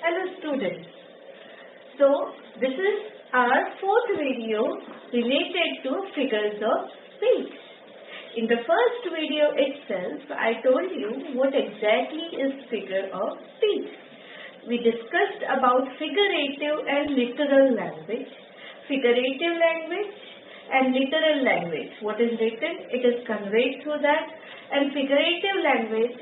Hello students. So this is our fourth video related to figures of speech. In the first video itself, I told you what exactly is figure of speech. We discussed about figurative and literal language. Figurative language and literal language. What is written, it is conveyed through that. And figurative language,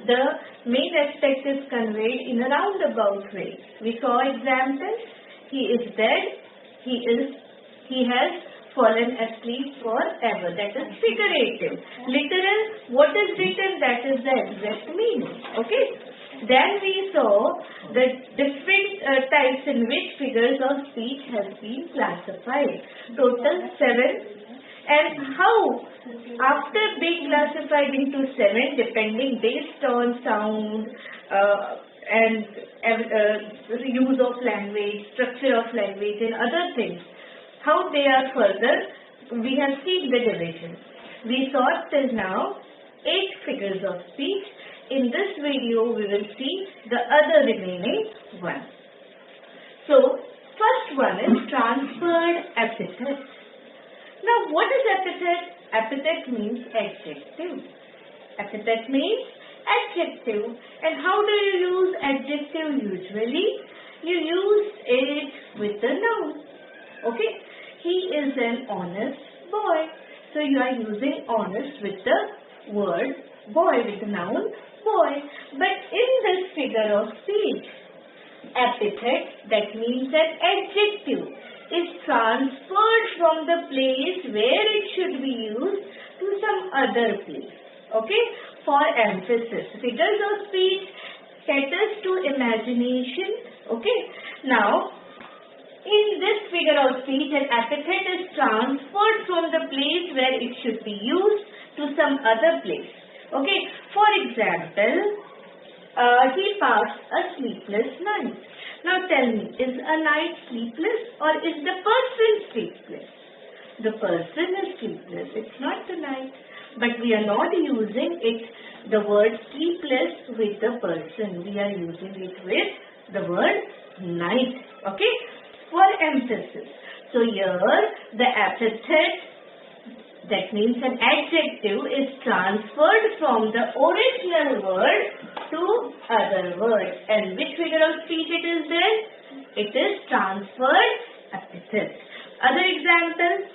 the main aspect is conveyed in a roundabout way. We saw examples. He is dead. He has fallen asleep forever. That is figurative. Literal, what is written, that is the exact meaning. Okay. Then we saw the different types in which figures of speech has been classified. Total 7. And how, after being classified into 7, depending based on sound and use of language, structure of language and other things, how they are further, we have seen the division. We saw till now 8 figures of speech. In this video, we will see the other remaining one. So, first one is transferred epithet. Now, what is epithet? Epithet means adjective. Epithet means adjective. And how do you use adjective usually? You use it with the noun. Okay? He is an honest boy. So, you are using honest with the word boy, with the noun boy. But in this figure of speech, epithet, that means an adjective, is transferred from the place where it should be used to some other place. Okay? For emphasis. Figures of speech caters to imagination. Okay? Now, in this figure of speech, an epithet is transferred from the place where it should be used to some other place. Okay? For example, he passed a sleepless night. Now tell me, is a night sleepless or is the person sleepless? The person is sleepless. It's not the night. But we are not using it, the word sleepless with the person. We are using it with the word night. Okay? For emphasis. So here, the epithet, that means an adjective, is transferred from the original word to other word. And which figure of speech it is there? It is transferred epithet. Other example,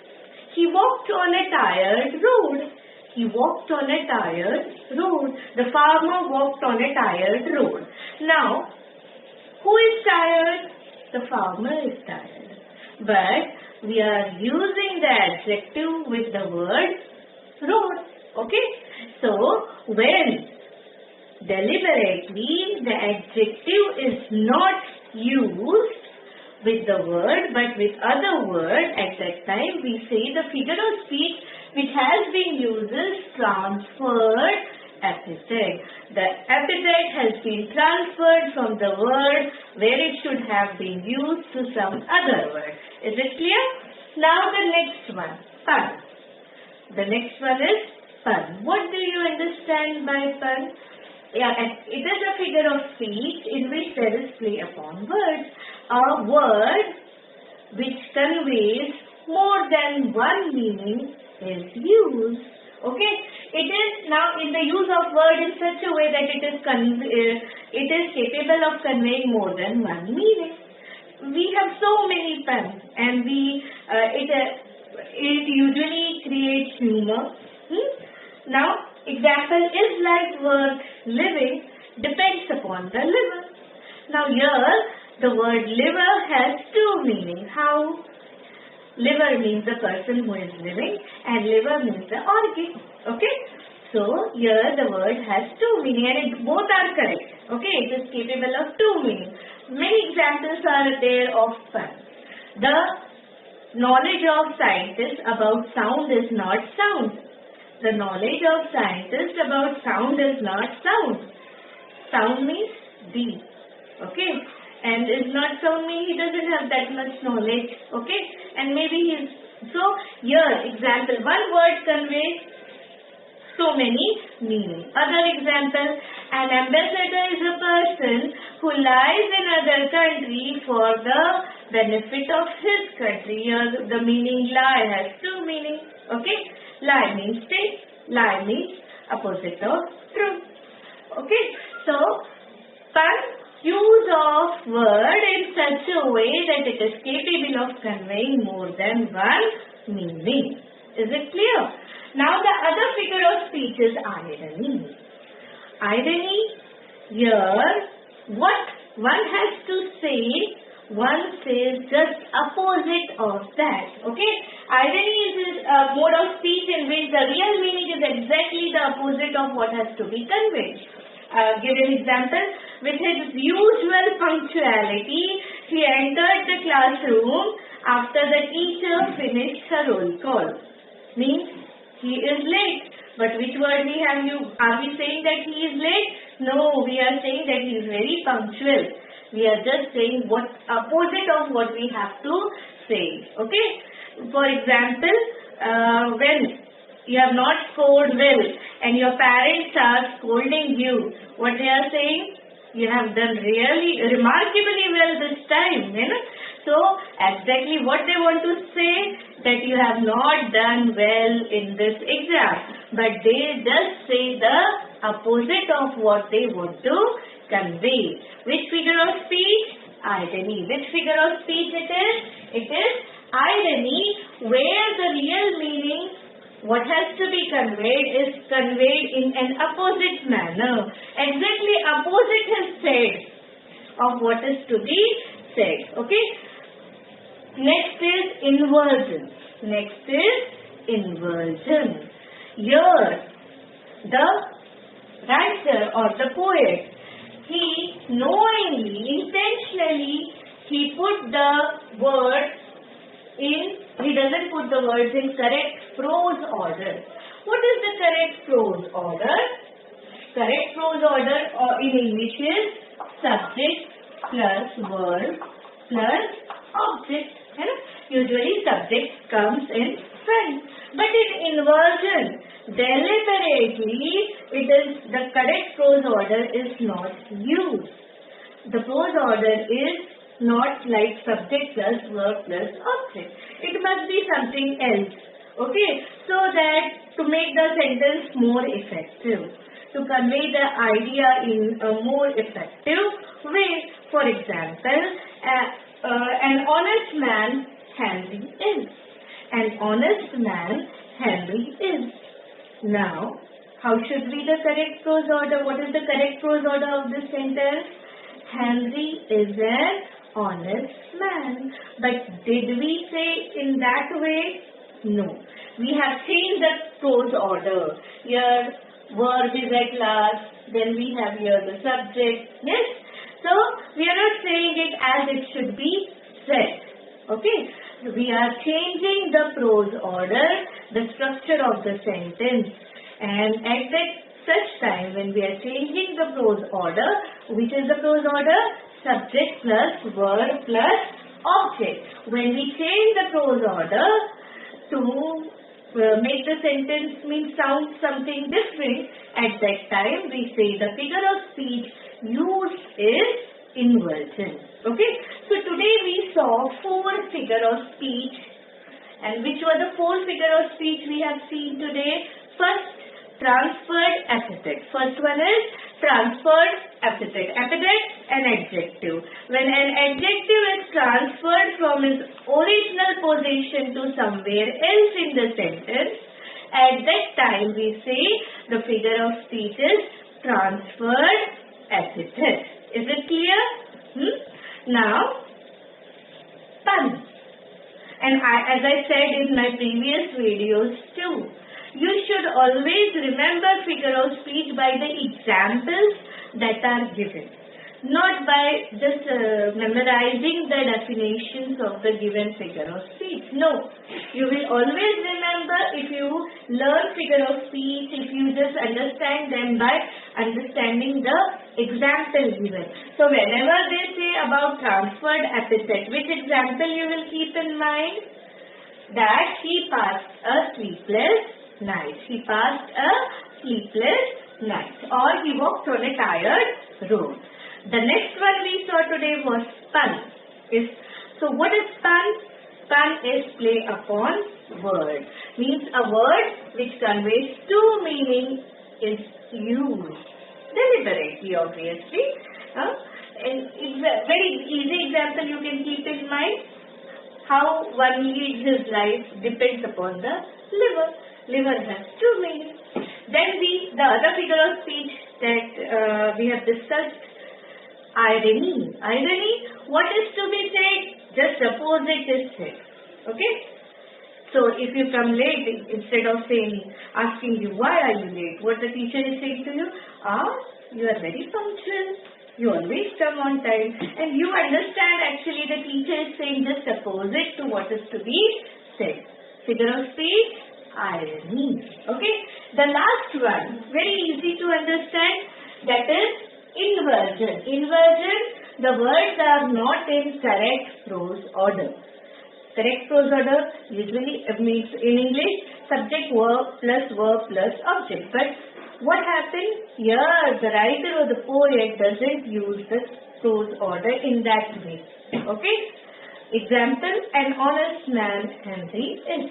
he walked on a tired road. He walked on a tired road. The farmer walked on a tired road. Now, who is tired? The farmer is tired. But we are using the adjective with the word road. Okay? So, when deliberately the adjective is not used with the word but with other word, at that time we say the figure of speech which has been used is transferred epithet. The epithet has been transferred from the word where it should have been used to some other word. Is it clear? Now the next one, pun. The next one is pun. What do you understand by pun? Yeah, it is a figure of speech in which there is play upon words. A word which conveys more than one meaning is used. Okay? It is now in the use of word in such a way that it is capable of conveying more than one meaning. We have so many puns, and it usually creates humor. Now, example is like work, living depends upon the liver. Now here, the word liver has two meanings. How? Liver means the person who is living and liver means the organ. Okay? So, here the word has two meanings and both are correct. Okay? It is capable of two meanings. Many examples are there of pun. The knowledge of scientists about sound is not sound. The knowledge of scientists about sound is not sound. Sound means deep. Okay? And is not sound means he doesn't have that much knowledge. Okay? And maybe he's... So, here, example, one word conveys so many meanings. Other example, an ambassador is a person who lies in other country for the benefit of his country. Here the meaning lie has two meanings. Okay, lie means stay, lie means opposite of true. Okay, so pun, use of word in such a way that it is capable of conveying more than one meaning. Is it clear? Now the other figure of speech is irony. Irony, here what one has to say, one says just opposite of that. Okay, irony is a mode of speech in which the real meaning is exactly the opposite of what has to be conveyed. Give an example. With his usual punctuality, he entered the classroom after the teacher finished her roll call. Means he is late. But which word we have used? Are we saying that he is late? No, we are saying that he is very punctual. We are just saying what opposite of what we have to say. Okay. For example, when you have not scored well and your parents are scolding you, what they are saying? You have done really remarkably well this time. You know? So exactly what they want to say, that you have not done well in this exam, but they just say the opposite of what they want to convey. Which figure of speech? Irony. Which figure of speech it is? It is irony, where the real meaning, what has to be conveyed, is conveyed in an opposite manner. Exactly opposite is said of what is to be said. Okay. Next is inversion. Next is inversion. Here, the writer or the poet, he knowingly, intentionally, he put the words in, he doesn't put the words in correct prose order. What is the correct prose order? Correct prose order in English is subject plus verb plus object. Usually subject comes in front. But in inversion, deliberately, it is the correct prose order is not used. The prose order is not like subject plus verb plus object. It must be something else. Okay, so that to make the sentence more effective, to convey the idea in a more effective way. For example, an honest man Henry is. An honest man Henry is. Now, how should be the correct prose order? What is the correct prose order of this sentence? Henry is an honest man. But did we say in that way? No. We have changed the prose order. Here, verb is at last. Then we have here the subject. Yes? So, we are not saying it as it should be said. Okay? We are changing the prose order, the structure of the sentence. And at that such time, when we are changing the prose order, which is the prose order? Subject plus verb plus object. When we change the prose order to make the sentence sound something different, at that time we say the figure of speech used is inversion. Okay, so today we saw 4 figure of speech. And which were the 4 figure of speech we have seen today? First, transferred epithet. First one is transferred epithet. Epithet, an adjective. When an adjective is transferred from its original position to somewhere else in the sentence, at that time we say the figure of speech is transferred epithet. Is it clear? Now, pun. And as I said in my previous videos too, you should always remember figure of speech by the examples that are given, not by just memorizing the definitions of the given figure of speech. No, you will always remember if you learn figure of speech, if you just understand them by understanding the example given. So whenever they say about transferred epithet, which example you will keep in mind? That he passed a sleepless night. He passed a sleepless night. Or he walked on a tired road. The next one we saw today was pun. So what is pun? Pun is play upon word. Means a word which conveys two meanings is used. Deliberately, obviously. And it's a very easy example you can keep in mind. How one leads his life depends upon the liver. Liver has two meanings. Then the other figure of speech that we have discussed, irony. Irony, what is to be said? Just suppose it is said. Okay? So if you come late, instead of asking you why are you late, what the teacher is saying to you, you are very punctual. You always come on time. And you understand actually the teacher is saying just opposite to what is to be said. Figure of speech, irony. Okay? The last one, very easy to understand, that is inversion. Inversion, the words are not in correct prose order. Correct prose order usually means in English subject verb plus object. But what happens here, the writer or the poet doesn't use the prose order in that way. Okay? Example, an honest man Henry is.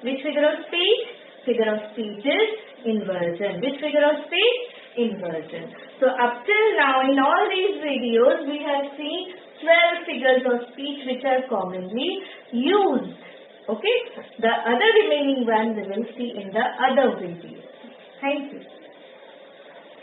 Which figure of speech? Figure of speech is inversion. Which figure of speech? Inversion. So up till now in all these videos we have seen 12 figures of speech which are commonly used. Okay? The other remaining one we will see in the other video. Thank you.